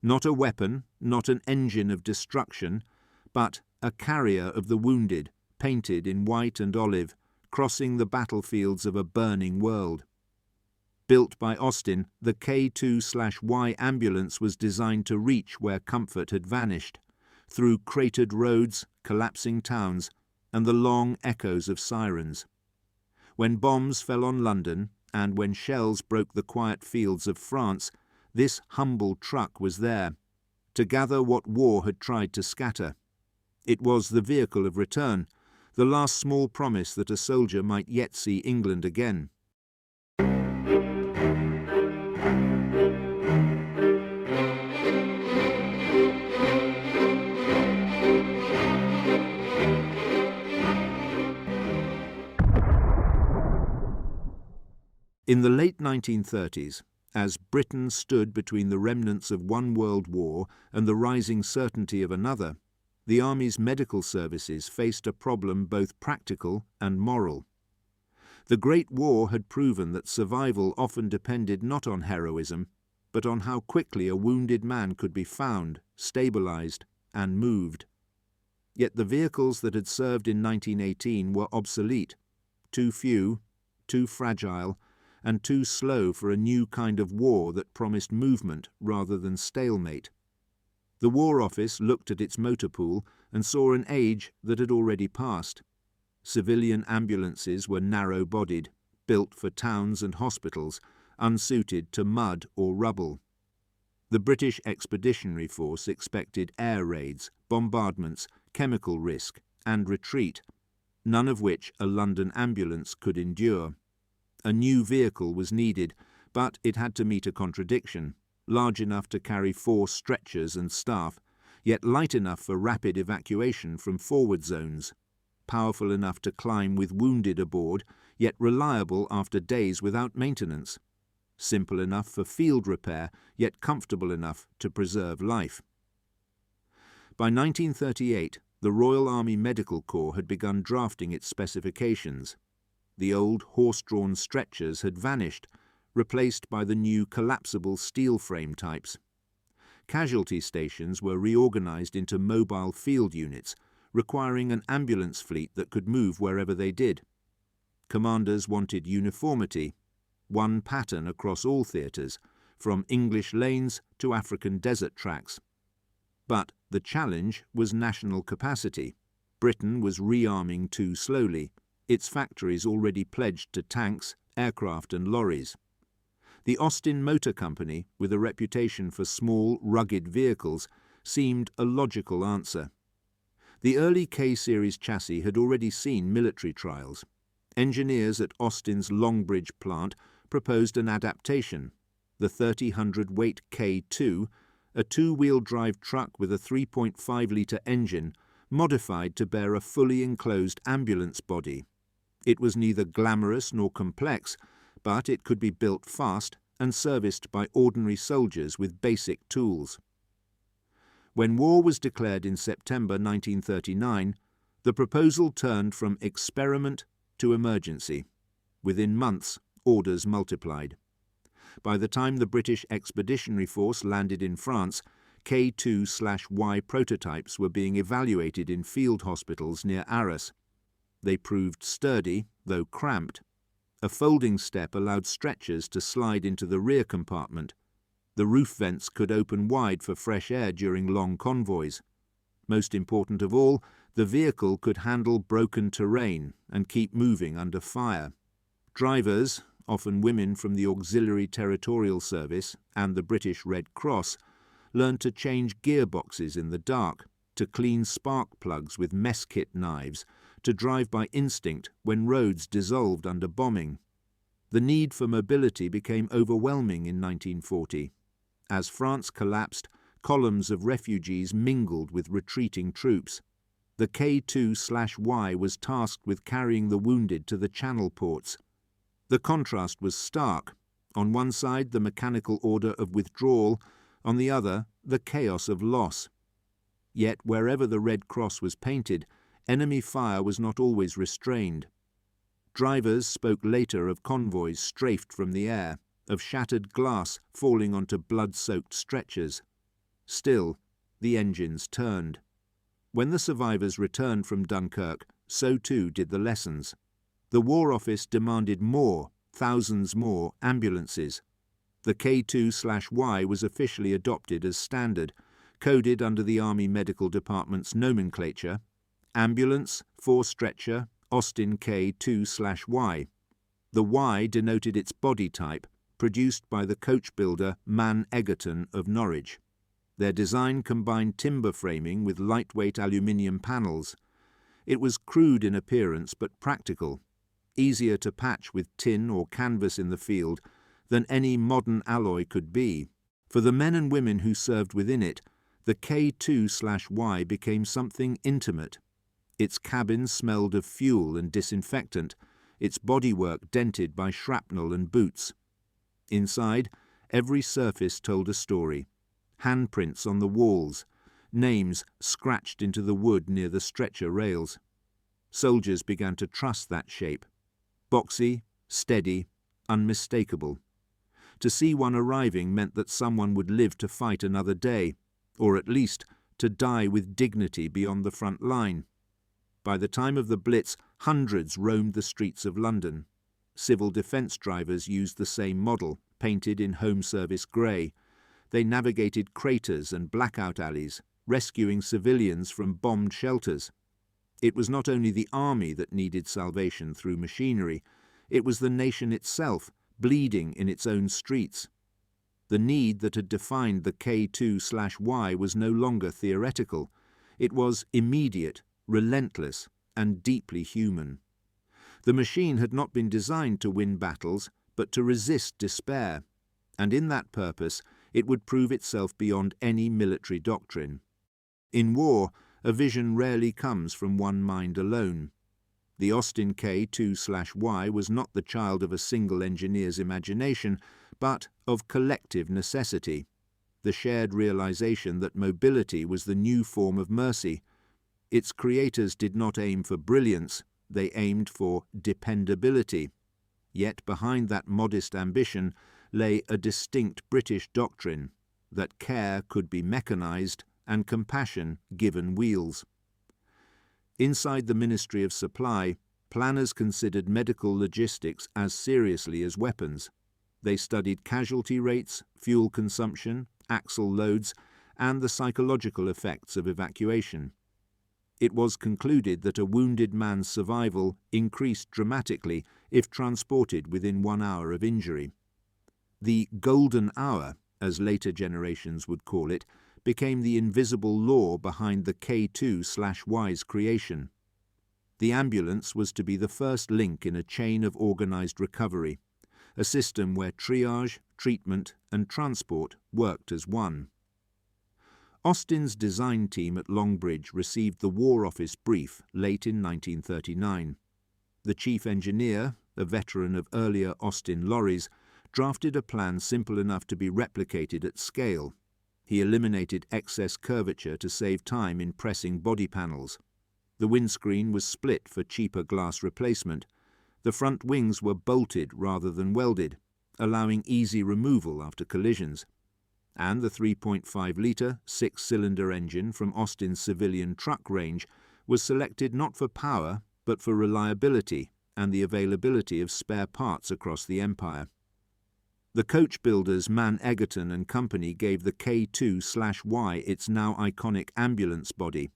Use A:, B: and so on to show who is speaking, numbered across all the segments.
A: Not a weapon, not an engine of destruction, but a carrier of the wounded, painted in white and olive, crossing the battlefields of a burning world. Built by Austin, the K2/Y ambulance was designed to reach where comfort had vanished, through cratered roads, collapsing towns, and the long echoes of sirens. When bombs fell on London, and when shells broke the quiet fields of France, this humble truck was there, to gather what war had tried to scatter. It was the vehicle of return, the last small promise that a soldier might yet see England again. In the late 1930s, as Britain stood between the remnants of one world war and the rising certainty of another, the Army's medical services faced a problem both practical and moral. The Great War had proven that survival often depended not on heroism, but on how quickly a wounded man could be found, stabilized, and moved. Yet the vehicles that had served in 1918 were obsolete, too few, too fragile, and too slow for a new kind of war that promised movement rather than stalemate. The War Office looked at its motor pool and saw an age that had already passed. Civilian ambulances were narrow-bodied, built for towns and hospitals, unsuited to mud or rubble. The British Expeditionary Force expected air raids, bombardments, chemical risk, and retreat, none of which a London ambulance could endure. A new vehicle was needed, but it had to meet a contradiction, large enough to carry 4 stretchers and staff, yet light enough for rapid evacuation from forward zones, powerful enough to climb with wounded aboard, yet reliable after days without maintenance, simple enough for field repair, yet comfortable enough to preserve life. By 1938, the Royal Army Medical Corps had begun drafting its specifications. The old horse-drawn stretchers had vanished, replaced by the new collapsible steel frame types. Casualty stations were reorganized into mobile field units, requiring an ambulance fleet that could move wherever they did. Commanders wanted uniformity, one pattern across all theatres, from English lanes to African desert tracks. But the challenge was national capacity. Britain was rearming too slowly, its factories already pledged to tanks, aircraft and lorries. The Austin Motor Company, with a reputation for small, rugged vehicles, seemed a logical answer. The early K-series chassis had already seen military trials. Engineers at Austin's Longbridge plant proposed an adaptation, the 30-hundredweight K2, a two-wheel drive truck with a 3.5-litre engine, modified to bear a fully enclosed ambulance body. It was neither glamorous nor complex, but it could be built fast and serviced by ordinary soldiers with basic tools. When war was declared in September 1939, the proposal turned from experiment to emergency. Within months, orders multiplied. By the time the British Expeditionary Force landed in France, K2/Y prototypes were being evaluated in field hospitals near Arras. They proved sturdy, though cramped. A folding step allowed stretchers to slide into the rear compartment. The roof vents could open wide for fresh air during long convoys. Most important of all, the vehicle could handle broken terrain and keep moving under fire. Drivers, often women from the Auxiliary Territorial Service and the British Red Cross, learned to change gearboxes in the dark, to clean spark plugs with mess kit knives, to drive by instinct when roads dissolved under bombing. The need for mobility became overwhelming in 1940. As France collapsed, columns of refugees mingled with retreating troops. The K2/Y was tasked with carrying the wounded to the channel ports. The contrast was stark. On one side, the mechanical order of withdrawal, on the other, the chaos of loss. Yet wherever the Red Cross was painted, enemy fire was not always restrained. Drivers spoke later of convoys strafed from the air, of shattered glass falling onto blood-soaked stretchers. Still, the engines turned. When the survivors returned from Dunkirk, so too did the lessons. The War Office demanded more, thousands more, ambulances. The K2/Y was officially adopted as standard, coded under the Army Medical Department's nomenclature: ambulance, 4-stretcher, Austin K2/Y. The Y denoted its body type, produced by the coach builder Mann Egerton of Norwich. Their design combined timber framing with lightweight aluminium panels. It was crude in appearance but practical, easier to patch with tin or canvas in the field than any modern alloy could be. For the men and women who served within it, the K2/Y became something intimate. Its cabin smelled of fuel and disinfectant, its bodywork dented by shrapnel and boots. Inside, every surface told a story. Handprints on the walls, names scratched into the wood near the stretcher rails. Soldiers began to trust that shape. Boxy, steady, unmistakable. To see one arriving meant that someone would live to fight another day, or at least to die with dignity beyond the front line. By the time of the Blitz, hundreds roamed the streets of London. Civil defence drivers used the same model, painted in Home Service grey. They navigated craters and blackout alleys, rescuing civilians from bombed shelters. It was not only the army that needed salvation through machinery, it was the nation itself, bleeding in its own streets. The need that had defined the K2/Y was no longer theoretical. It was immediate, relentless, and deeply human. The machine had not been designed to win battles, but to resist despair, and in that purpose it would prove itself beyond any military doctrine. In war, a vision rarely comes from one mind alone. The Austin K2/Y was not the child of a single engineer's imagination, but of collective necessity, the shared realization that mobility was the new form of mercy. Its creators did not aim for brilliance, they aimed for dependability. Yet behind that modest ambition lay a distinct British doctrine, that care could be mechanized and compassion given wheels. Inside the Ministry of Supply, planners considered medical logistics as seriously as weapons. They studied casualty rates, fuel consumption, axle loads, and the psychological effects of evacuation. It was concluded that a wounded man's survival increased dramatically if transported within 1 hour of injury. The golden hour, as later generations would call it, became the invisible law behind the K2/Y's creation. The ambulance was to be the first link in a chain of organized recovery, a system where triage, treatment, and transport worked as one. Austin's design team at Longbridge received the War Office brief late in 1939. The chief engineer, a veteran of earlier Austin lorries, drafted a plan simple enough to be replicated at scale. He eliminated excess curvature to save time in pressing body panels. The windscreen was split for cheaper glass replacement. The front wings were bolted rather than welded, allowing easy removal after collisions. And the 3.5-litre, 6-cylinder engine from Austin's civilian truck range was selected not for power, but for reliability and the availability of spare parts across the empire. The coach builders Mann Egerton and Company gave the K2/Y its now iconic ambulance body,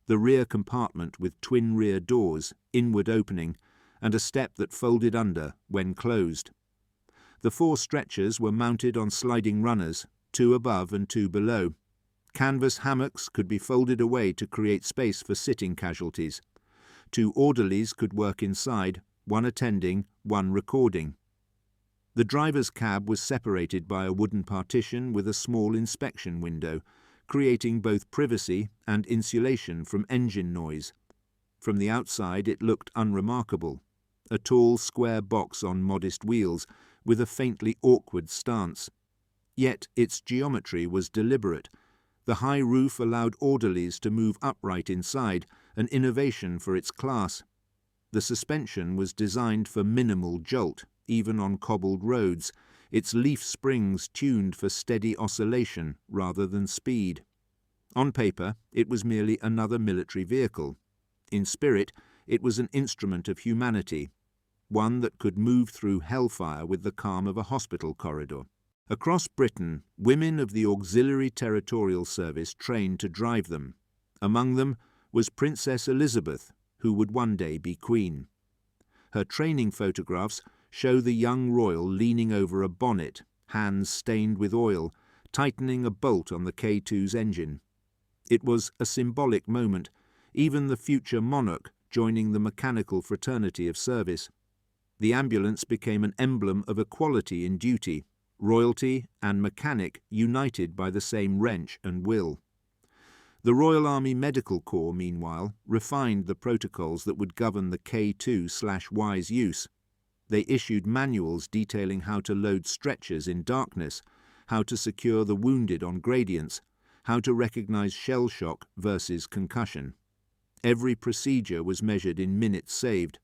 A: the rear compartment with twin rear doors, inward opening, and a step that folded under when closed. The 4 stretchers were mounted on sliding runners, 2 above and 2 below. Canvas hammocks could be folded away to create space for sitting casualties. 2 orderlies could work inside, 1 attending, 1 recording. The driver's cab was separated by a wooden partition with a small inspection window, creating both privacy and insulation from engine noise. From the outside it looked unremarkable, a tall square box on modest wheels with a faintly awkward stance. Yet its geometry was deliberate. The high roof allowed orderlies to move upright inside, an innovation for its class. The suspension was designed for minimal jolt, even on cobbled roads. its leaf springs tuned for steady oscillation rather than speed. On paper, it was merely another military vehicle. In spirit, it was an instrument of humanity, one that could move through hellfire with the calm of a hospital corridor. Across Britain, women of the Auxiliary Territorial Service trained to drive them. Among them was Princess Elizabeth, who would one day be Queen. Her training photographs show the young royal leaning over a bonnet, hands stained with oil, tightening a bolt on the K2's engine. It was a symbolic moment, even the future monarch joining the mechanical fraternity of service. The ambulance became an emblem of equality in duty, royalty and mechanic united by the same wrench and will. The Royal Army Medical Corps, meanwhile, refined the protocols that would govern the K2/Y's use. They issued manuals detailing how to load stretchers in darkness, how to secure the wounded on gradients, how to recognize shell shock versus concussion. Every procedure was measured in minutes saved.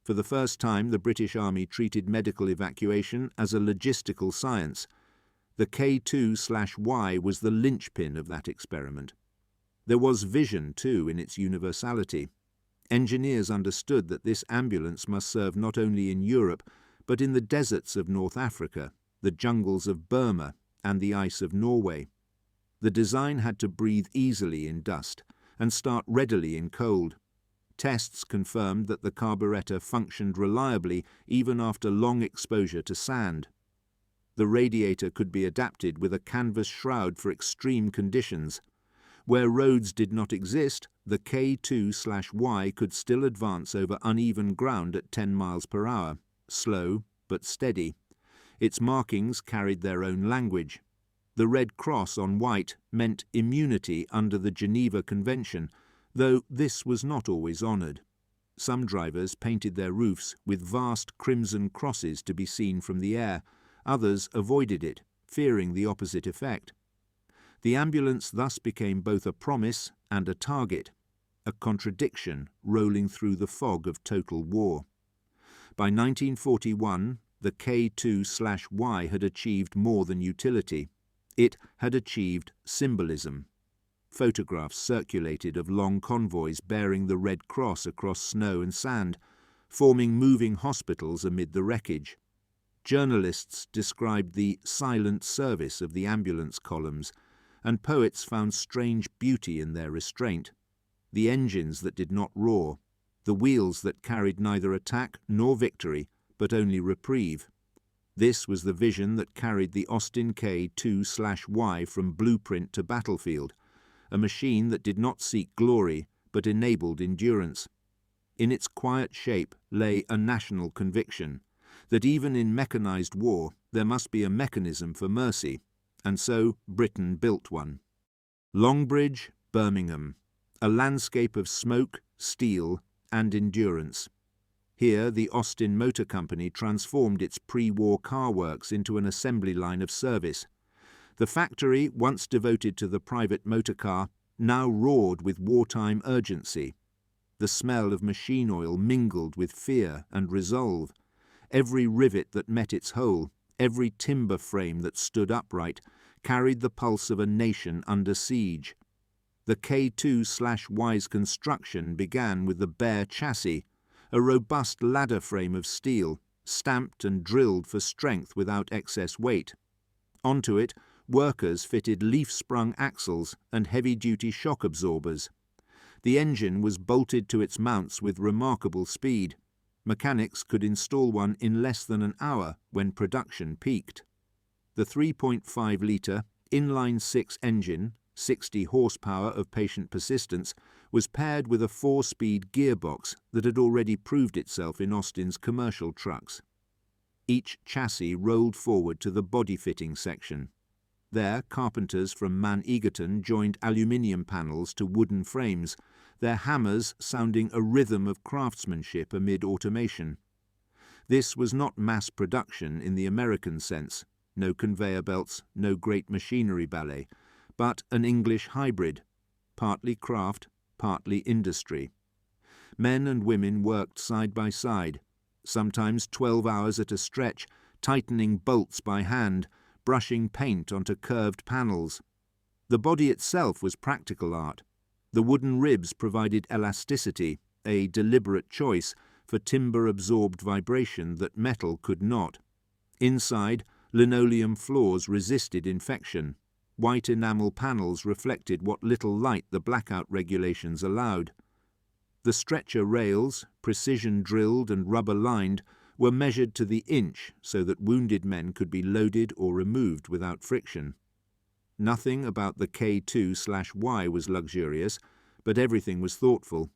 A: For the first time, the British Army treated medical evacuation as a logistical science. The K2/Y was the linchpin of that experiment. There was vision, too, in its universality. Engineers understood that this ambulance must serve not only in Europe, but in the deserts of North Africa, the jungles of Burma, and the ice of Norway. The design had to breathe easily in dust and start readily in cold. Tests confirmed that the carburetor functioned reliably even after long exposure to sand. The radiator could be adapted with a canvas shroud for extreme conditions. Where roads did not exist, the K2/Y could still advance over uneven ground at 10 miles per hour, slow but steady. Its markings carried their own language. The Red Cross on white meant immunity under the Geneva Convention, though this was not always honoured. Some drivers painted their roofs with vast crimson crosses to be seen from the air. Others avoided it, fearing the opposite effect. The ambulance thus became both a promise and a target, a contradiction rolling through the fog of total war. By 1941, the K2/Y had achieved more than utility. It had achieved symbolism. Photographs circulated of long convoys bearing the Red Cross across snow and sand, forming moving hospitals amid the wreckage. Journalists described the silent service of the ambulance columns, and poets found strange beauty in their restraint. The engines that did not roar, the wheels that carried neither attack nor victory, but only reprieve. This was the vision that carried the Austin K2/Y from blueprint to battlefield, a machine that did not seek glory, but enabled endurance. In its quiet shape lay a national conviction that even in mechanized war there must be a mechanism for mercy, and so Britain built one. Longbridge, Birmingham, a landscape of smoke, steel, and endurance. Here the Austin Motor Company transformed its pre-war car works into an assembly line of service. The factory, once devoted to the private motor car, now roared with wartime urgency. The smell of machine oil mingled with fear and resolve. Every rivet that met its hole, every timber frame that stood upright, carried the pulse of a nation under siege. The K2/Y's construction began with the bare chassis, a robust ladder frame of steel, stamped and drilled for strength without excess weight. Onto it, workers fitted leaf-sprung axles and heavy-duty shock absorbers. The engine was bolted to its mounts with remarkable speed. Mechanics could install one in less than an hour when production peaked. The 3.5-litre inline-six engine, 60 horsepower of patient persistence, was paired with a 4-speed gearbox that had already proved itself in Austin's commercial trucks. Each chassis rolled forward to the body fitting section. There, carpenters from Mann Egerton joined aluminium panels to wooden frames, their hammers sounding a rhythm of craftsmanship amid automation. This was not mass production in the American sense, no conveyor belts, no great machinery ballet, but an English hybrid, partly craft, partly industry. Men and women worked side by side, sometimes 12 hours at a stretch, tightening bolts by hand, brushing paint onto curved panels. The body itself was practical art. The wooden ribs provided elasticity, a deliberate choice for timber-absorbed vibration that metal could not. Inside, linoleum floors resisted infection. White enamel panels reflected what little light the blackout regulations allowed. The stretcher rails, precision-drilled and rubber-lined, were measured to the inch so that wounded men could be loaded or removed without friction. Nothing about the K2/Y was luxurious, but everything was thoughtful.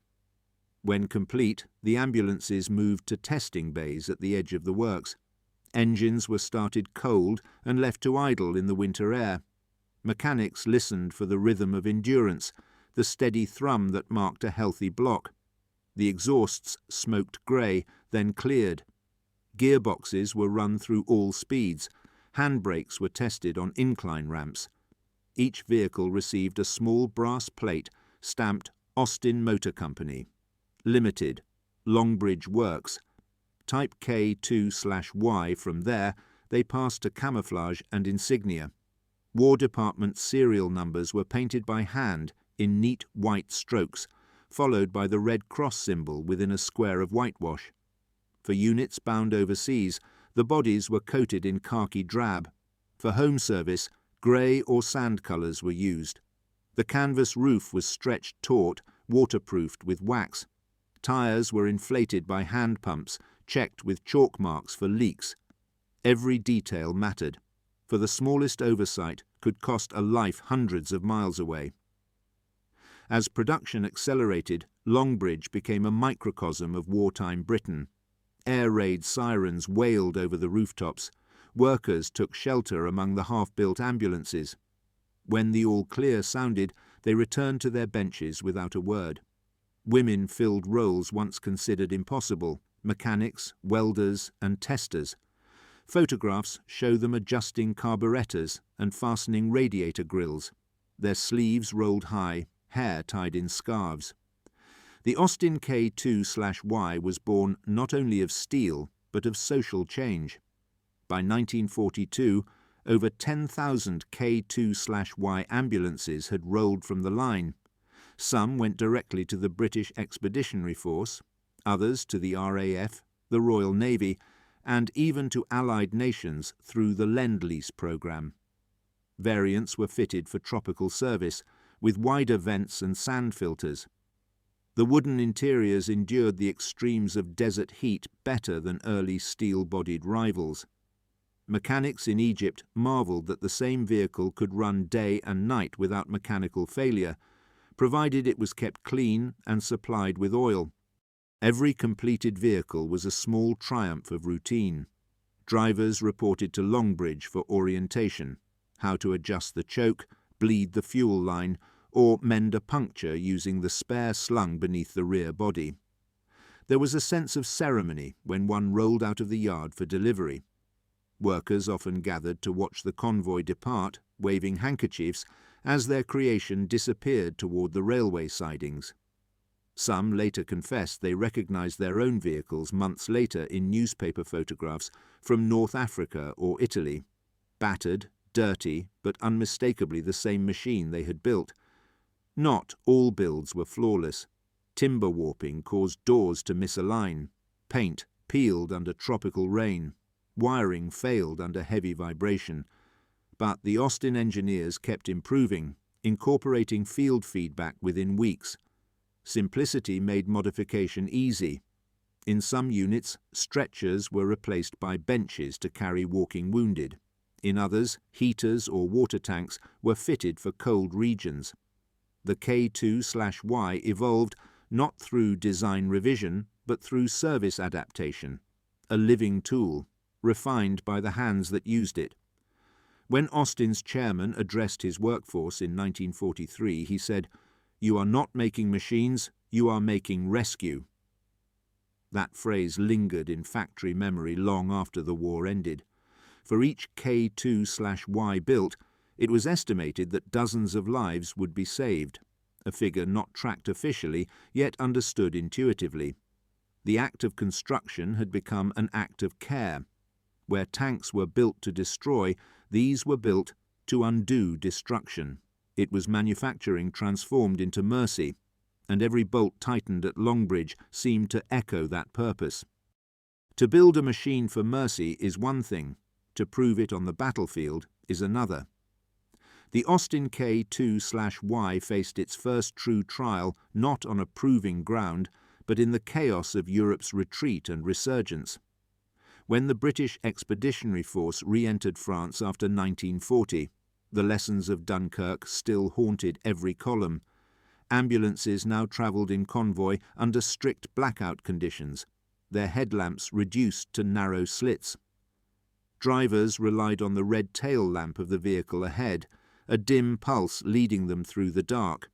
A: When complete, the ambulances moved to testing bays at the edge of the works. Engines were started cold and left to idle in the winter air. Mechanics listened for the rhythm of endurance, the steady thrum that marked a healthy block. The exhausts smoked grey, then cleared. Gearboxes were run through all speeds. Handbrakes were tested on incline ramps. Each vehicle received a small brass plate stamped Austin Motor Company, Limited, Longbridge Works. Type K2/Y from there, they passed to camouflage and insignia. War Department serial numbers were painted by hand in neat white strokes, followed by the Red Cross symbol within a square of whitewash. For units bound overseas, the bodies were coated in khaki drab. For home service, grey or sand colours were used. The canvas roof was stretched taut, waterproofed with wax. Tyres were inflated by hand pumps, checked with chalk marks for leaks. Every detail mattered, for the smallest oversight could cost a life hundreds of miles away. As production accelerated, Longbridge became a microcosm of wartime Britain. Air raid sirens wailed over the rooftops. Workers took shelter among the half-built ambulances. When the all-clear sounded, they returned to their benches without a word. Women filled roles once considered impossible: mechanics, welders, and testers. Photographs show them adjusting carburetors and fastening radiator grills, their sleeves rolled high, hair tied in scarves. The Austin K2/Y was born not only of steel, but of social change. By 1942, over 10,000 K2/Y ambulances had rolled from the line. Some went directly to the British Expeditionary Force, others to the RAF, the Royal Navy, and even to Allied nations through the Lend-Lease programme. Variants were fitted for tropical service, with wider vents and sand filters. The wooden interiors endured the extremes of desert heat better than early steel-bodied rivals. Mechanics in Egypt marvelled that the same vehicle could run day and night without mechanical failure, provided it was kept clean and supplied with oil. Every completed vehicle was a small triumph of routine. Drivers reported to Longbridge for orientation, how to adjust the choke, bleed the fuel line, or mend a puncture using the spare slung beneath the rear body. There was a sense of ceremony when one rolled out of the yard for delivery. Workers often gathered to watch the convoy depart, waving handkerchiefs, as their creation disappeared toward the railway sidings. Some later confessed they recognized their own vehicles months later in newspaper photographs from North Africa or Italy. Battered, dirty, but unmistakably the same machine they had built. Not all builds were flawless. Timber warping caused doors to misalign. Paint peeled under tropical rain. Wiring failed under heavy vibration. But the Austin engineers kept improving, incorporating field feedback within weeks. Simplicity made modification easy. In some units, stretchers were replaced by benches to carry walking wounded. In others, heaters or water tanks were fitted for cold regions. The K2/Y evolved not through design revision, but through service adaptation, a living tool, refined by the hands that used it. When Austin's chairman addressed his workforce in 1943, he said, "You are not making machines, you are making rescue." That phrase lingered in factory memory long after the war ended. For each K2/Y built, it was estimated that dozens of lives would be saved, a figure not tracked officially, yet understood intuitively. The act of construction had become an act of care. Where tanks were built to destroy, these were built to undo destruction. It was manufacturing transformed into mercy, and every bolt tightened at Longbridge seemed to echo that purpose. To build a machine for mercy is one thing, to prove it on the battlefield is another. The Austin K2/Y faced its first true trial not on a proving ground, but in the chaos of Europe's retreat and resurgence. When the British Expeditionary Force re-entered France after 1940, the lessons of Dunkirk still haunted every column. Ambulances now travelled in convoy under strict blackout conditions, their headlamps reduced to narrow slits. Drivers relied on the red tail lamp of the vehicle ahead, a dim pulse leading them through the dark.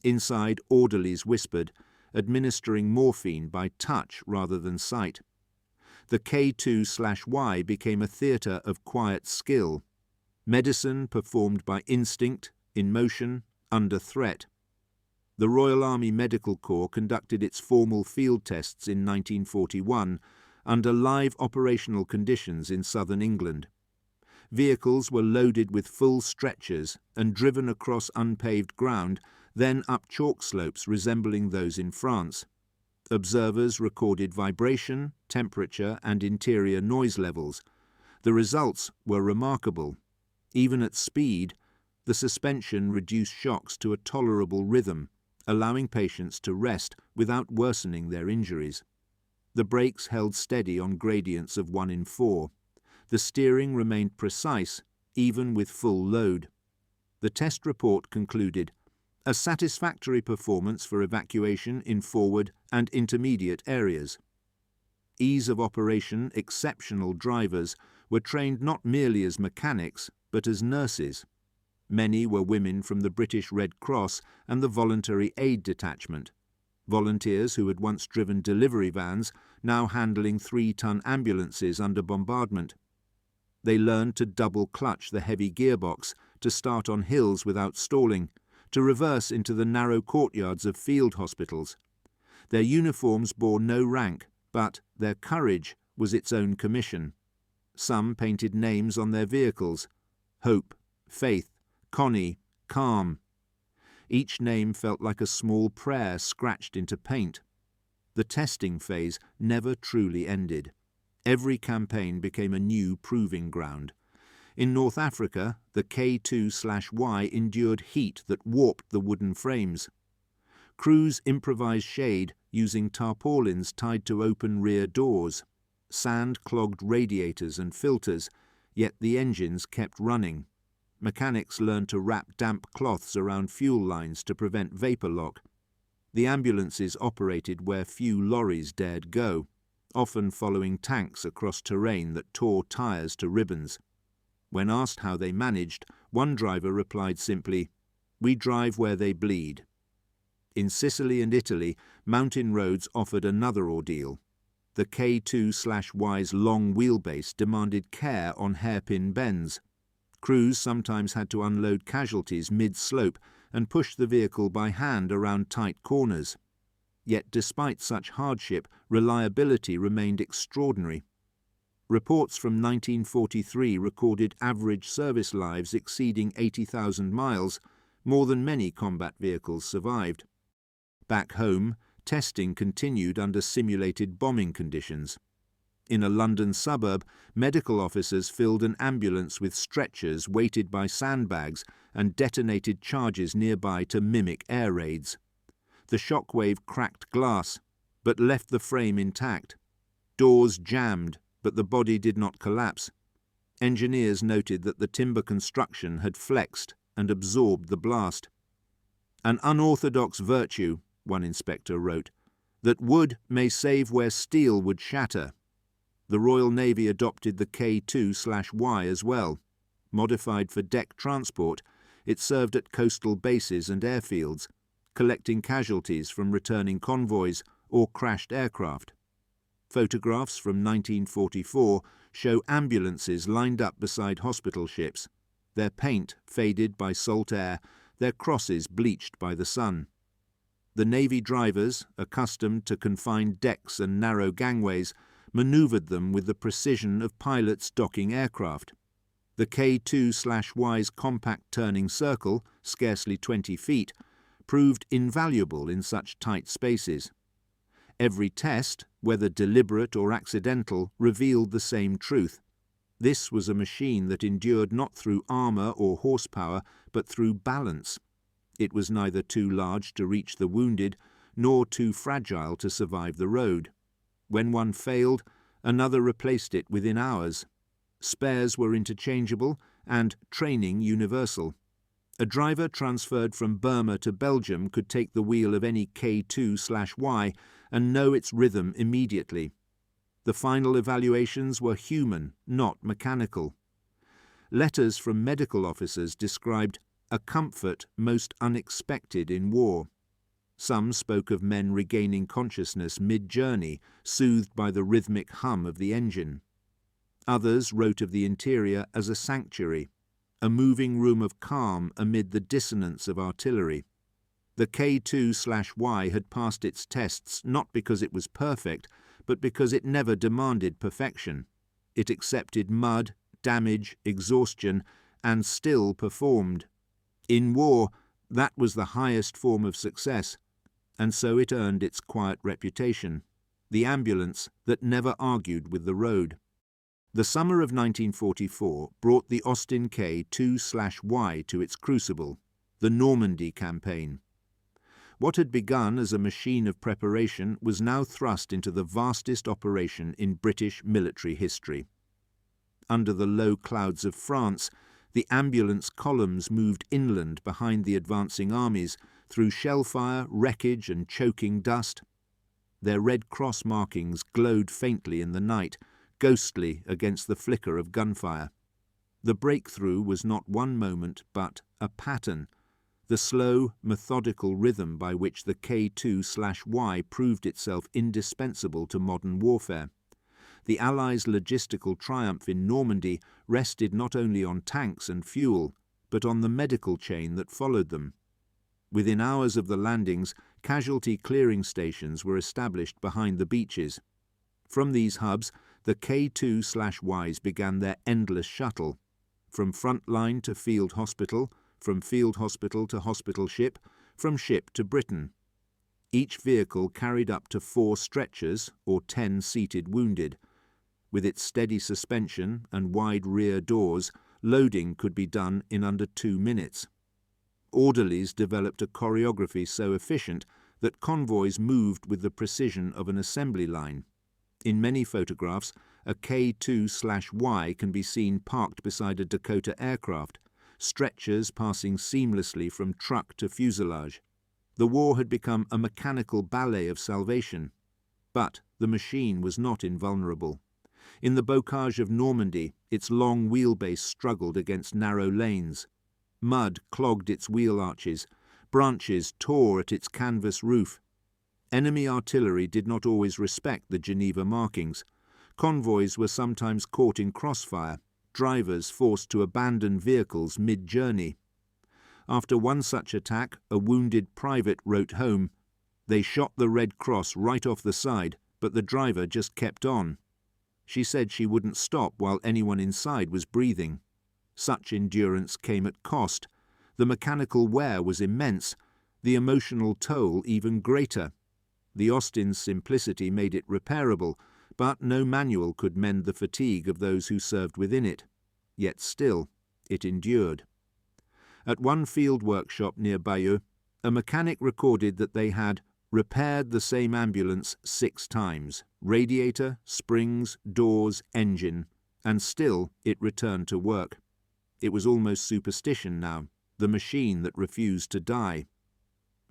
A: Inside, orderlies whispered, administering morphine by touch rather than sight. The K2/Y became a theatre of quiet skill. Medicine performed by instinct, in motion, under threat. The Royal Army Medical Corps conducted its formal field tests in 1941 under live operational conditions in southern England. Vehicles were loaded with full stretchers and driven across unpaved ground, then up chalk slopes resembling those in France. Observers recorded vibration, temperature, and interior noise levels. The results were remarkable. Even at speed, the suspension reduced shocks to a tolerable rhythm, allowing patients to rest without worsening their injuries. The brakes held steady on gradients of 1 in 4. The steering remained precise, even with full load. The test report concluded, a satisfactory performance for evacuation in forward and intermediate areas. Ease of operation, exceptional drivers were trained not merely as mechanics, but as nurses. Many were women from the British Red Cross and the Voluntary Aid Detachment. Volunteers who had once driven delivery vans, now handling 3-ton ambulances under bombardment. They learned to double-clutch the heavy gearbox, to start on hills without stalling, to reverse into the narrow courtyards of field hospitals. Their uniforms bore no rank, but their courage was its own commission. Some painted names on their vehicles: Hope, Faith, Connie, Calm. Each name felt like a small prayer scratched into paint. The testing phase never truly ended. Every campaign became a new proving ground. In North Africa, the K2/Y endured heat that warped the wooden frames. Crews improvised shade using tarpaulins tied to open rear doors. Sand clogged radiators and filters, yet the engines kept running. Mechanics learned to wrap damp cloths around fuel lines to prevent vapor lock. The ambulances operated where few lorries dared go, often following tanks across terrain that tore tires to ribbons. When asked how they managed, one driver replied simply, "We drive where they bleed." In Sicily and Italy, mountain roads offered another ordeal. The K2/Y's long wheelbase demanded care on hairpin bends. Crews sometimes had to unload casualties mid-slope and push the vehicle by hand around tight corners. Yet despite such hardship, reliability remained extraordinary. Reports from 1943 recorded average service lives exceeding 80,000 miles, more than many combat vehicles survived. Back home, testing continued under simulated bombing conditions. In a London suburb, medical officers filled an ambulance with stretchers weighted by sandbags and detonated charges nearby to mimic air raids. The shockwave cracked glass, but left the frame intact. Doors jammed, but the body did not collapse. Engineers noted that the timber construction had flexed and absorbed the blast. "An unorthodox virtue," one inspector wrote, "that wood may save where steel would shatter." The Royal Navy adopted the K2/Y as well. Modified for deck transport, it served at coastal bases and airfields, collecting casualties from returning convoys or crashed aircraft. Photographs from 1944 show ambulances lined up beside hospital ships, their paint faded by salt air, their crosses bleached by the sun. The Navy drivers, accustomed to confined decks and narrow gangways, manoeuvred them with the precision of pilots docking aircraft. The K2/Y's compact turning circle, scarcely 20 feet, proved invaluable in such tight spaces. Every test, whether deliberate or accidental, revealed the same truth. This was a machine that endured not through armour or horsepower, but through balance. It was neither too large to reach the wounded, nor too fragile to survive the road. When one failed, another replaced it within hours. Spares were interchangeable and training universal. A driver transferred from Burma to Belgium could take the wheel of any K2/Y and know its rhythm immediately. The final evaluations were human, not mechanical. Letters from medical officers described a comfort most unexpected in war. Some spoke of men regaining consciousness mid-journey, soothed by the rhythmic hum of the engine. Others wrote of the interior as a sanctuary, a moving room of calm amid the dissonance of artillery. The K2/Y had passed its tests not because it was perfect, but because it never demanded perfection. It accepted mud, damage, exhaustion, and still performed. In war, that was the highest form of success, and so it earned its quiet reputation, the ambulance that never argued with the road. The summer of 1944 brought the Austin K2/Y to its crucible, the Normandy campaign. What had begun as a machine of preparation was now thrust into the vastest operation in British military history. Under the low clouds of France, the ambulance columns moved inland behind the advancing armies through shellfire, wreckage and choking dust. Their Red Cross markings glowed faintly in the night, ghostly against the flicker of gunfire. The breakthrough was not one moment, but a pattern, the slow, methodical rhythm by which the K2/Y proved itself indispensable to modern warfare. The Allies' logistical triumph in Normandy rested not only on tanks and fuel, but on the medical chain that followed them. Within hours of the landings, casualty clearing stations were established behind the beaches. From these hubs, the K2/Ys began their endless shuttle, from front line to field hospital, from field hospital to hospital ship, from ship to Britain. Each vehicle carried up to 4 stretchers or 10 seated wounded. With its steady suspension and wide rear doors, loading could be done in under 2 minutes. Orderlies developed a choreography so efficient that convoys moved with the precision of an assembly line. In many photographs, a K2/Y can be seen parked beside a Dakota aircraft, stretchers passing seamlessly from truck to fuselage. The war had become a mechanical ballet of salvation. But the machine was not invulnerable. In the bocage of Normandy, its long wheelbase struggled against narrow lanes. Mud clogged its wheel arches. Branches tore at its canvas roof. Enemy artillery did not always respect the Geneva markings. Convoys were sometimes caught in crossfire, drivers forced to abandon vehicles mid-journey. After one such attack, a wounded private wrote home, "They shot the Red Cross right off the side, but the driver just kept on." She said she wouldn't stop while anyone inside was breathing. Such endurance came at cost. The mechanical wear was immense, the emotional toll even greater. The Austin's simplicity made it repairable, but no manual could mend the fatigue of those who served within it. Yet still, it endured. At one field workshop near Bayeux, a mechanic recorded that they had repaired the same ambulance 6 times, radiator, springs, doors, engine, and still it returned to work. It was almost superstition now, the machine that refused to die.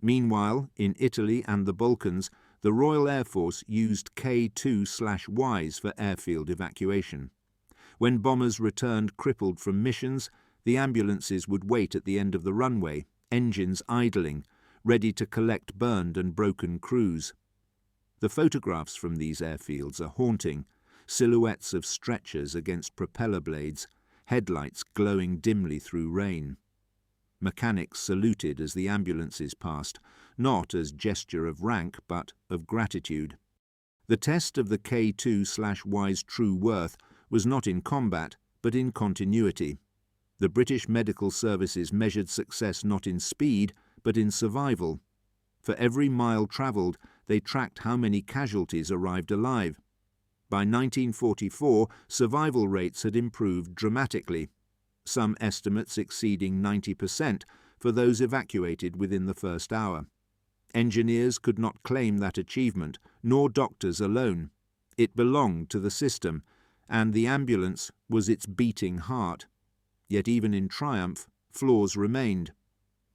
A: Meanwhile, in Italy and the Balkans, the Royal Air Force used K2/Ys for airfield evacuation. When bombers returned crippled from missions, the ambulances would wait at the end of the runway, engines idling, ready to collect burned and broken crews. The photographs from these airfields are haunting, silhouettes of stretchers against propeller blades, headlights glowing dimly through rain. Mechanics saluted as the ambulances passed, not as gesture of rank, but of gratitude. The test of the K2/Y's true worth was not in combat, but in continuity. The British Medical Services measured success not in speed, but in survival. For every mile travelled, they tracked how many casualties arrived alive. By 1944, survival rates had improved dramatically, some estimates exceeding 90% for those evacuated within the first hour. Engineers could not claim that achievement, nor doctors alone. It belonged to the system, and the ambulance was its beating heart. Yet even in triumph, flaws remained.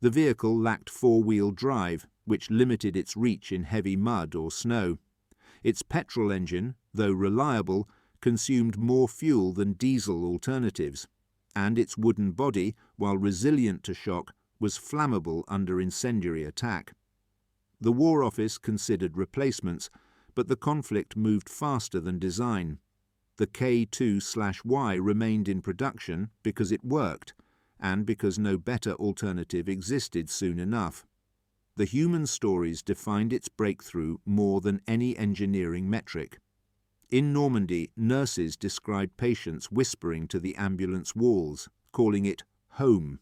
A: The vehicle lacked four-wheel drive, which limited its reach in heavy mud or snow. Its petrol engine, though reliable, consumed more fuel than diesel alternatives, and its wooden body, while resilient to shock, was flammable under incendiary attack. The War Office considered replacements, but the conflict moved faster than design. The K2/Y remained in production because it worked, and because no better alternative existed soon enough. The human stories defined its breakthrough more than any engineering metric. In Normandy, nurses described patients whispering to the ambulance walls, calling it home.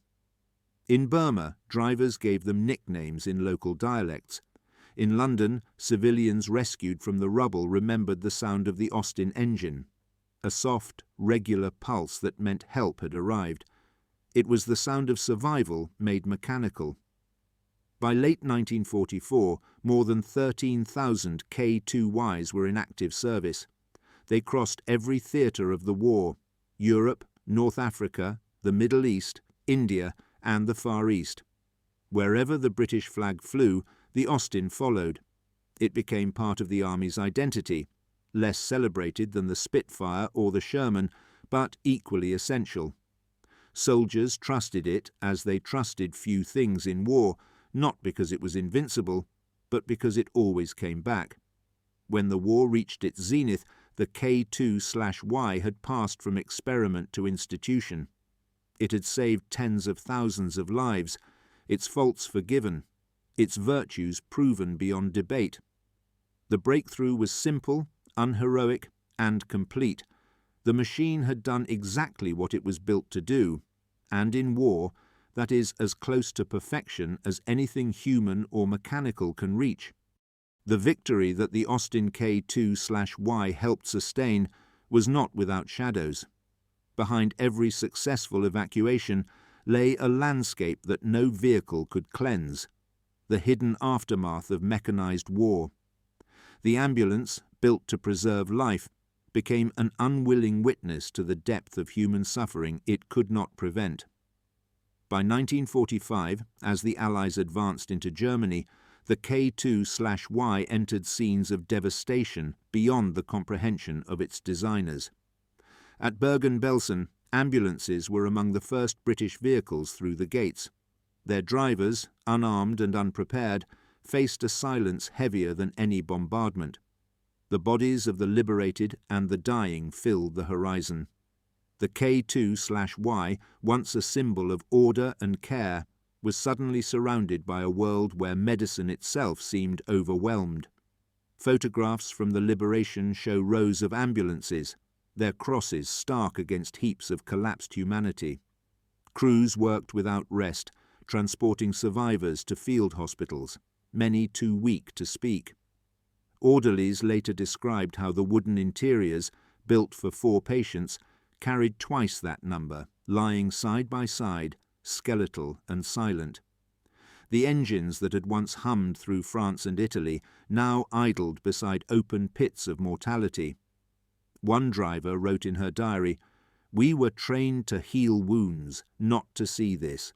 A: In Burma, drivers gave them nicknames in local dialects. In London, civilians rescued from the rubble remembered the sound of the Austin engine, a soft, regular pulse that meant help had arrived. It was the sound of survival made mechanical. By late 1944, more than 13,000 K2Ys were in active service. They crossed every theatre of the war: Europe, North Africa, the Middle East, India, and the Far East. Wherever the British flag flew, the Austin followed. It became part of the Army's identity, less celebrated than the Spitfire or the Sherman, but equally essential. Soldiers trusted it as they trusted few things in war, not because it was invincible, but because it always came back. When the war reached its zenith, the K2/Y had passed from experiment to institution. It had saved tens of thousands of lives, its faults forgiven, its virtues proven beyond debate. The breakthrough was simple, unheroic, and complete. The machine had done exactly what it was built to do, and in war, that is as close to perfection as anything human or mechanical can reach. The victory that the Austin K2/Y helped sustain was not without shadows. Behind every successful evacuation lay a landscape that no vehicle could cleanse, the hidden aftermath of mechanized war. The ambulance, built to preserve life, became an unwilling witness to the depth of human suffering it could not prevent. By 1945, as the Allies advanced into Germany, the K2/Y entered scenes of devastation beyond the comprehension of its designers. At Bergen-Belsen, ambulances were among the first British vehicles through the gates. Their drivers, unarmed and unprepared, faced a silence heavier than any bombardment. The bodies of the liberated and the dying filled the horizon. The K2/Y, once a symbol of order and care, was suddenly surrounded by a world where medicine itself seemed overwhelmed. Photographs from the liberation show rows of ambulances, their crosses stark against heaps of collapsed humanity. Crews worked without rest, transporting survivors to field hospitals, many too weak to speak. Orderlies later described how the wooden interiors, built for 4 patients, carried twice that number, lying side by side, skeletal and silent. The engines that had once hummed through France and Italy now idled beside open pits of mortality. One driver wrote in her diary, "We were trained to heal wounds, not to see this."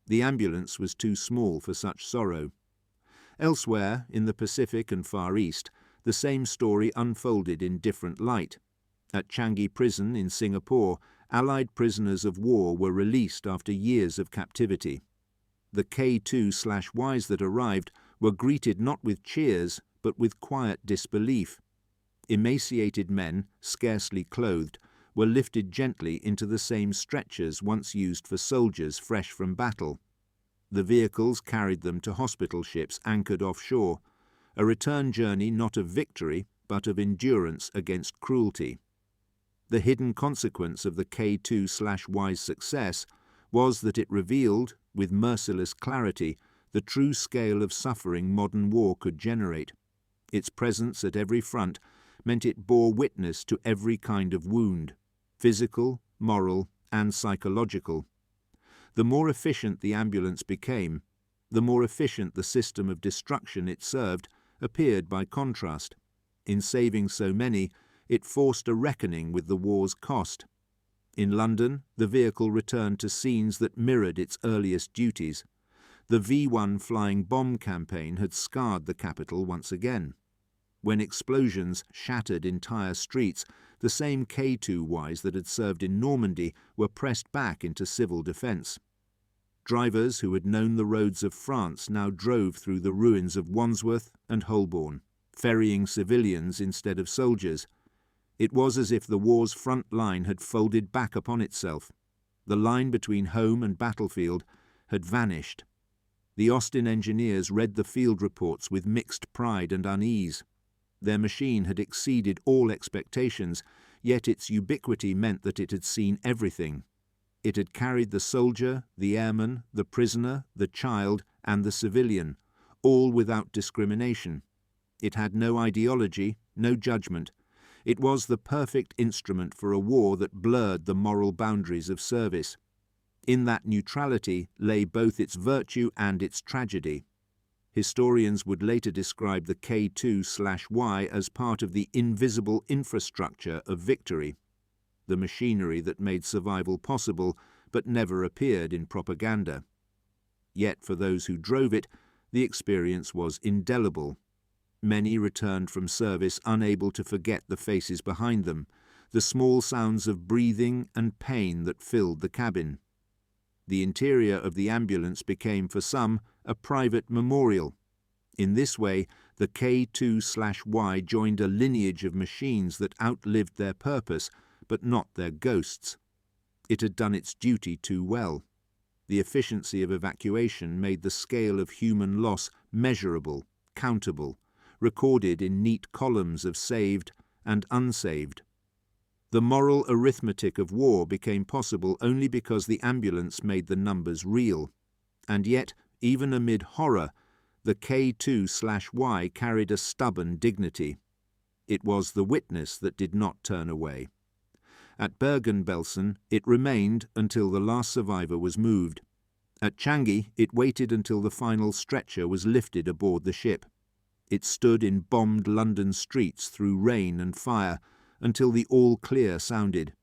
A: The ambulance was too small for such sorrow. Elsewhere, in the Pacific and Far East, the same story unfolded in different light. At Changi Prison in Singapore, Allied prisoners of war were released after years of captivity. The K2/Ys that arrived were greeted not with cheers, but with quiet disbelief. Emaciated men, scarcely clothed, were lifted gently into the same stretchers once used for soldiers fresh from battle. The vehicles carried them to hospital ships anchored offshore, a return journey not of victory, but of endurance against cruelty. The hidden consequence of the K2/Y's success was that it revealed, with merciless clarity, the true scale of suffering modern war could generate. Its presence at every front meant it bore witness to every kind of wound, physical, moral, and psychological. The more efficient the ambulance became, the more efficient the system of destruction it served appeared by contrast. In saving so many, it forced a reckoning with the war's cost. In London, the vehicle returned to scenes that mirrored its earliest duties. The V1 flying bomb campaign had scarred the capital once again. When explosions shattered entire streets, the same K2Ys that had served in Normandy were pressed back into civil defence. Drivers who had known the roads of France now drove through the ruins of Wandsworth and Holborn, ferrying civilians instead of soldiers. It was as if the war's front line had folded back upon itself. The line between home and battlefield had vanished. The Austin engineers read the field reports with mixed pride and unease. Their machine had exceeded all expectations, yet its ubiquity meant that it had seen everything. It had carried the soldier, the airman, the prisoner, the child, and the civilian, all without discrimination. It had no ideology, no judgment. It was the perfect instrument for a war that blurred the moral boundaries of service. In that neutrality lay both its virtue and its tragedy. Historians would later describe the K2/Y as part of the invisible infrastructure of victory, the machinery that made survival possible but never appeared in propaganda. Yet for those who drove it, the experience was indelible. Many returned from service unable to forget the faces behind them, the small sounds of breathing and pain that filled the cabin. The interior of the ambulance became for some a private memorial. In this way, the K2/Y joined a lineage of machines that outlived their purpose, but not their ghosts. It had done its duty too well. The efficiency of evacuation made the scale of human loss measurable, countable, recorded in neat columns of saved and unsaved. The moral arithmetic of war became possible only because the ambulance made the numbers real. And yet, even amid horror, the K2/Y carried a stubborn dignity. It was the witness that did not turn away. At Bergen-Belsen, it remained until the last survivor was moved. At Changi, it waited until the final stretcher was lifted aboard the ship. It stood in bombed London streets through rain and fire until the all clear sounded.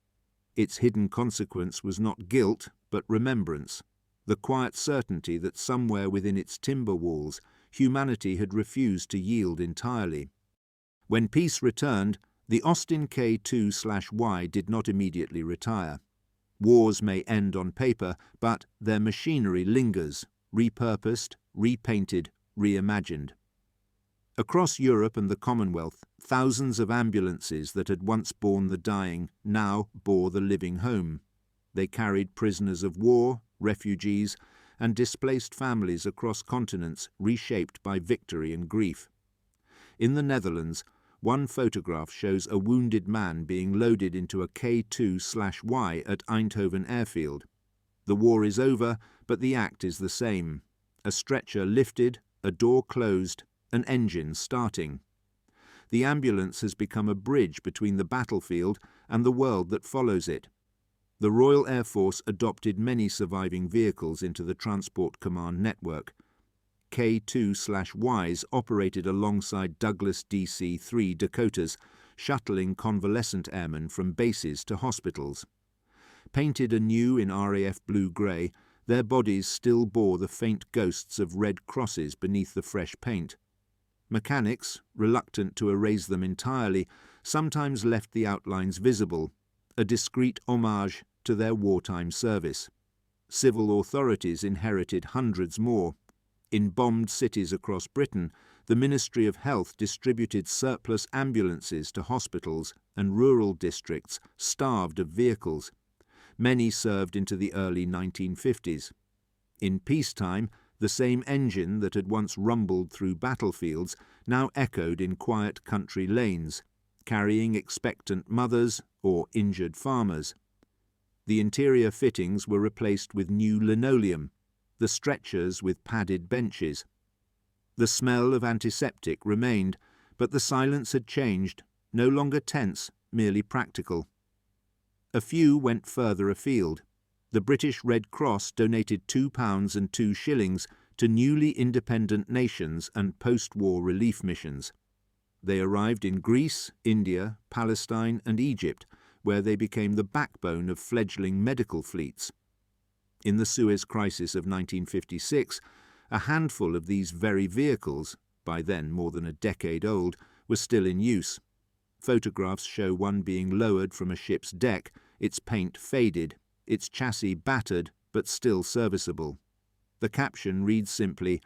A: Its hidden consequence was not guilt, but remembrance, the quiet certainty that somewhere within its timber walls, humanity had refused to yield entirely. When peace returned, the Austin K2/Y did not immediately retire. Wars may end on paper, but their machinery lingers, repurposed, repainted, reimagined. Across Europe and the Commonwealth, thousands of ambulances that had once borne the dying now bore the living home. They carried prisoners of war, refugees, and displaced families across continents reshaped by victory and grief. In the Netherlands, one photograph shows a wounded man being loaded into a K2/Y at Eindhoven airfield. The war is over, but the act is the same. A stretcher lifted, a door closed, an engine starting. The ambulance has become a bridge between the battlefield and the world that follows it. The Royal Air Force adopted many surviving vehicles into the Transport Command network. K2/Ys operated alongside Douglas DC-3 Dakotas, shuttling convalescent airmen from bases to hospitals. Painted anew in RAF blue-grey, their bodies still bore the faint ghosts of red crosses beneath the fresh paint. Mechanics, reluctant to erase them entirely, sometimes left the outlines visible, a discreet homage to their wartime service. Civil authorities inherited hundreds more. In bombed cities across Britain, the Ministry of Health distributed surplus ambulances to hospitals and rural districts starved of vehicles. Many served into the early 1950s. In peacetime, The same engine that had once rumbled through battlefields now echoed in quiet country lanes, carrying expectant mothers or injured farmers. The interior fittings were replaced with new linoleum, the stretchers with padded benches. The smell of antiseptic remained, but the silence had changed, no longer tense, merely practical. A few went further afield. The British Red Cross donated £2 and 2 shillings to newly independent nations and post-war relief missions. They arrived in Greece, India, Palestine and Egypt, where they became the backbone of fledgling medical fleets. In the Suez Crisis of 1956, a handful of these very vehicles, by then more than a decade old, were still in use. Photographs show one being lowered from a ship's deck, its paint faded, its chassis battered but still serviceable. The caption reads simply,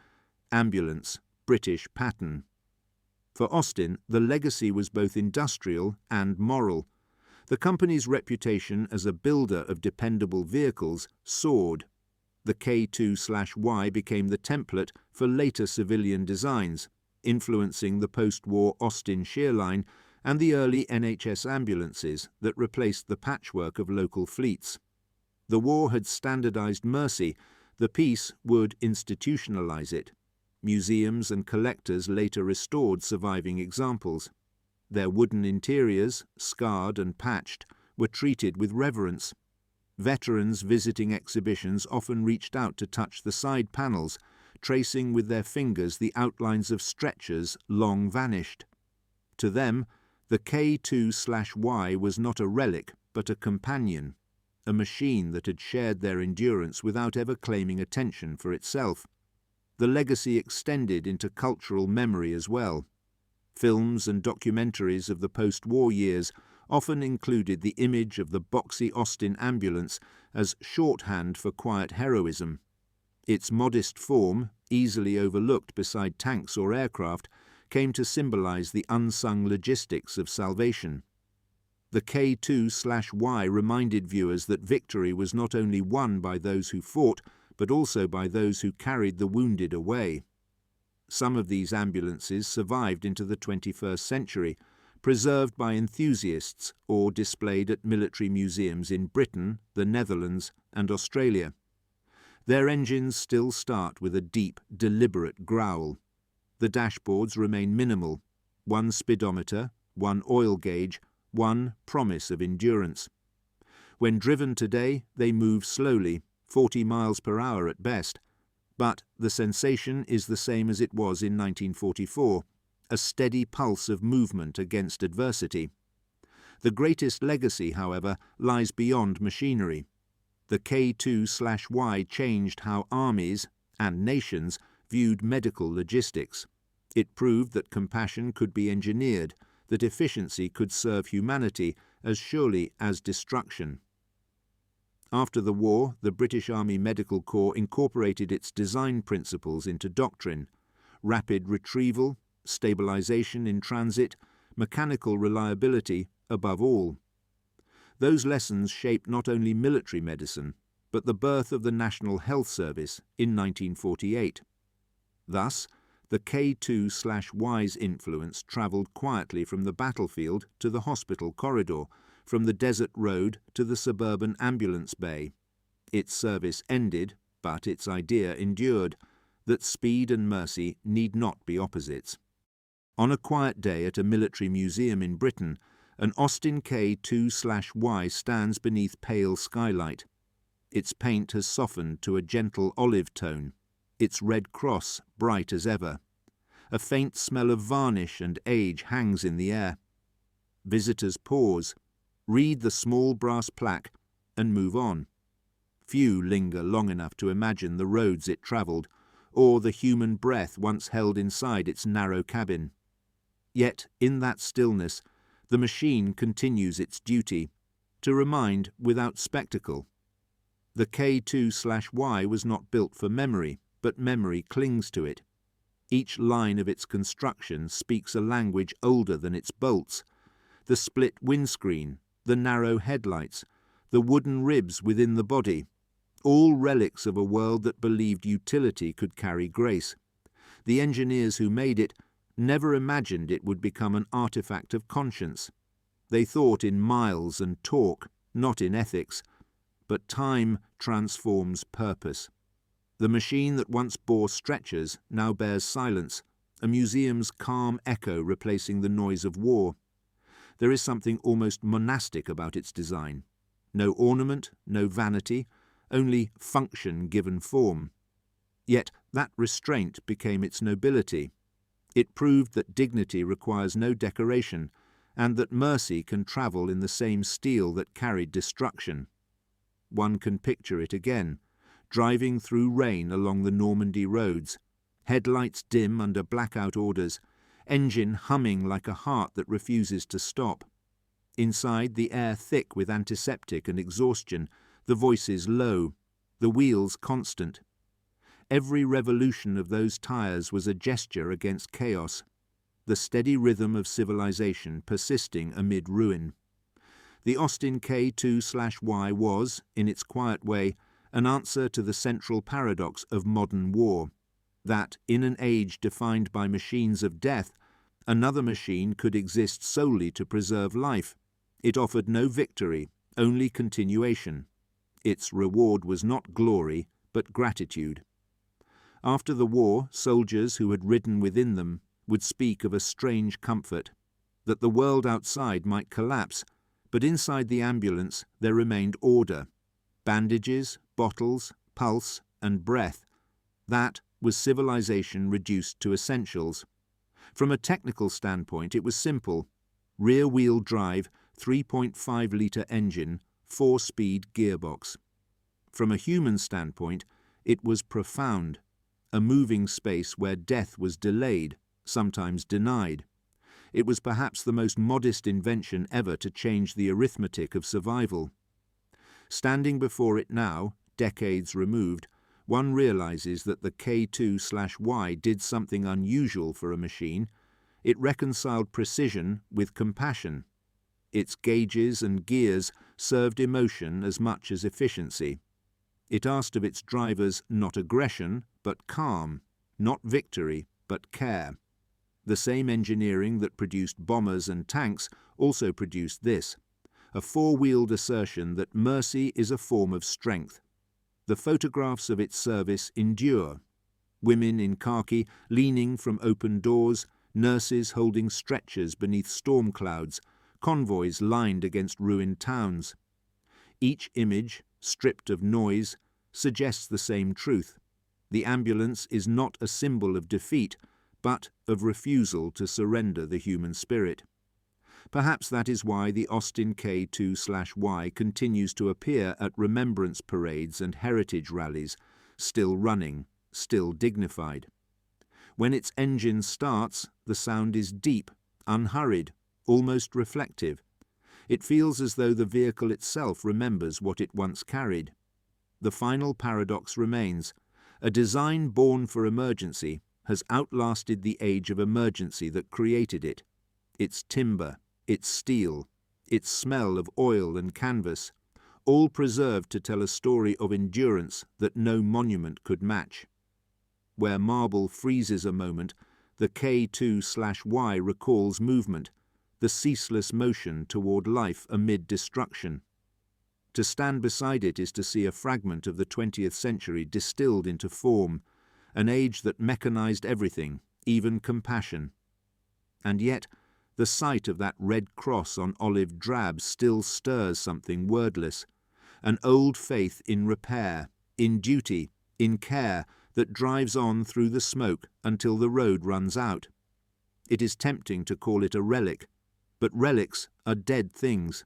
A: "Ambulance, British pattern." For Austin, the legacy was both industrial and moral. The company's reputation as a builder of dependable vehicles soared. The K2/Y became the template for later civilian designs, influencing the post-war Austin Shearline and the early NHS ambulances that replaced the patchwork of local fleets. The war had standardized mercy, the peace would institutionalize it. Museums and collectors later restored surviving examples. Their wooden interiors, scarred and patched, were treated with reverence. Veterans visiting exhibitions often reached out to touch the side panels, tracing with their fingers the outlines of stretchers long vanished. To them, the K2/Y was not a relic, but a companion, a machine that had shared their endurance without ever claiming attention for itself. The legacy extended into cultural memory as well. Films and documentaries of the post-war years often included the image of the boxy Austin ambulance as shorthand for quiet heroism. Its modest form, easily overlooked beside tanks or aircraft, came to symbolize the unsung logistics of salvation. The K2/Y reminded viewers that victory was not only won by those who fought, but also by those who carried the wounded away. Some of these ambulances survived into the 21st century, preserved by enthusiasts or displayed at military museums in Britain, the Netherlands, and Australia. Their engines still start with a deep, deliberate growl. The dashboards remain minimal: one speedometer, one oil gauge, one promise of endurance. When driven today, they move slowly, 40 miles per hour at best, but the sensation is the same as it was in 1944, a steady pulse of movement against adversity. The greatest legacy, however, lies beyond machinery. The K2/Y changed how armies and nations viewed medical logistics. It proved that compassion could be engineered, that efficiency could serve humanity as surely as destruction. After the war, the British Army Medical Corps incorporated its design principles into doctrine: rapid retrieval, stabilization in transit, mechanical reliability above all. Those lessons shaped not only military medicine, but the birth of the National Health Service in 1948. Thus, the K2/Y's influence travelled quietly from the battlefield to the hospital corridor, from the desert road to the suburban ambulance bay. Its service ended, but its idea endured, that speed and mercy need not be opposites. On a quiet day at a military museum in Britain, an Austin K2/Y stands beneath pale skylight. Its paint has softened to a gentle olive tone, its red cross bright as ever. A faint smell of varnish and age hangs in the air. Visitors pause, read the small brass plaque, and move on. Few linger long enough to imagine the roads it travelled, or the human breath once held inside its narrow cabin. Yet, in that stillness, the machine continues its duty, to remind without spectacle. The K2/Y was not built for memory, but memory clings to it. Each line of its construction speaks a language older than its bolts. The split windscreen, the narrow headlights, the wooden ribs within the body, all relics of a world that believed utility could carry grace. The engineers who made it never imagined it would become an artifact of conscience. They thought in miles and talk, not in ethics. But time transforms purpose. The machine that once bore stretchers now bears silence, a museum's calm echo replacing the noise of war. There is something almost monastic about its design. No ornament, no vanity, only function given form. Yet that restraint became its nobility. It proved that dignity requires no decoration, and that mercy can travel in the same steel that carried destruction. One can picture it again, driving through rain along the Normandy roads, headlights dim under blackout orders, engine humming like a heart that refuses to stop. Inside, the air thick with antiseptic and exhaustion, the voices low, the wheels constant. Every revolution of those tires was a gesture against chaos, the steady rhythm of civilization persisting amid ruin. The Austin K2/Y was, in its quiet way, an answer to the central paradox of modern war, that, in an age defined by machines of death, another machine could exist solely to preserve life. It offered no victory, only continuation. Its reward was not glory, but gratitude. After the war, soldiers who had ridden within them would speak of a strange comfort, that the world outside might collapse, but inside the ambulance there remained order. Bandages, bottles, pulse, and breath. That was civilization reduced to essentials. From a technical standpoint, it was simple. Rear-wheel drive, 3.5-litre engine, 4-speed gearbox. From a human standpoint, it was profound. A moving space where death was delayed, sometimes denied. It was perhaps the most modest invention ever to change the arithmetic of survival. Standing before it now, decades removed, one realizes that the K2/Y did something unusual for a machine. It reconciled precision with compassion. Its gauges and gears served emotion as much as efficiency. It asked of its drivers not aggression, but calm, not victory, but care. The same engineering that produced bombers and tanks also produced this, a four-wheeled assertion that mercy is a form of strength. The photographs of its service endure. Women in khaki leaning from open doors, nurses holding stretchers beneath storm clouds, convoys lined against ruined towns. Each image, stripped of noise, suggests the same truth. The ambulance is not a symbol of defeat, but of refusal to surrender the human spirit. Perhaps that is why the Austin K2/Y continues to appear at remembrance parades and heritage rallies, still running, still dignified. When its engine starts, the sound is deep, unhurried, almost reflective. It feels as though the vehicle itself remembers what it once carried. The final paradox remains. A design born for emergency has outlasted the age of emergency that created it. Its timber, its steel, its smell of oil and canvas, all preserved to tell a story of endurance that no monument could match. Where marble freezes a moment, the K2/Y recalls movement, the ceaseless motion toward life amid destruction. To stand beside it is to see a fragment of the 20th century distilled into form, an age that mechanized everything, even compassion. And yet, the sight of that red cross on olive drab still stirs something wordless, an old faith in repair, in duty, in care that drives on through the smoke until the road runs out. It is tempting to call it a relic, but relics are dead things.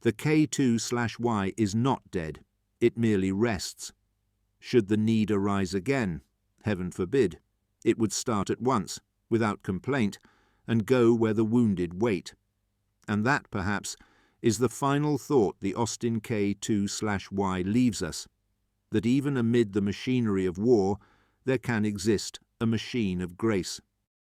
A: The K2/Y is not dead, it merely rests. Should the need arise again, heaven forbid, it would start at once, without complaint, and go where the wounded wait. And that, perhaps, is the final thought the Austin K2/Y leaves us, that even amid the machinery of war, there can exist a machine of grace.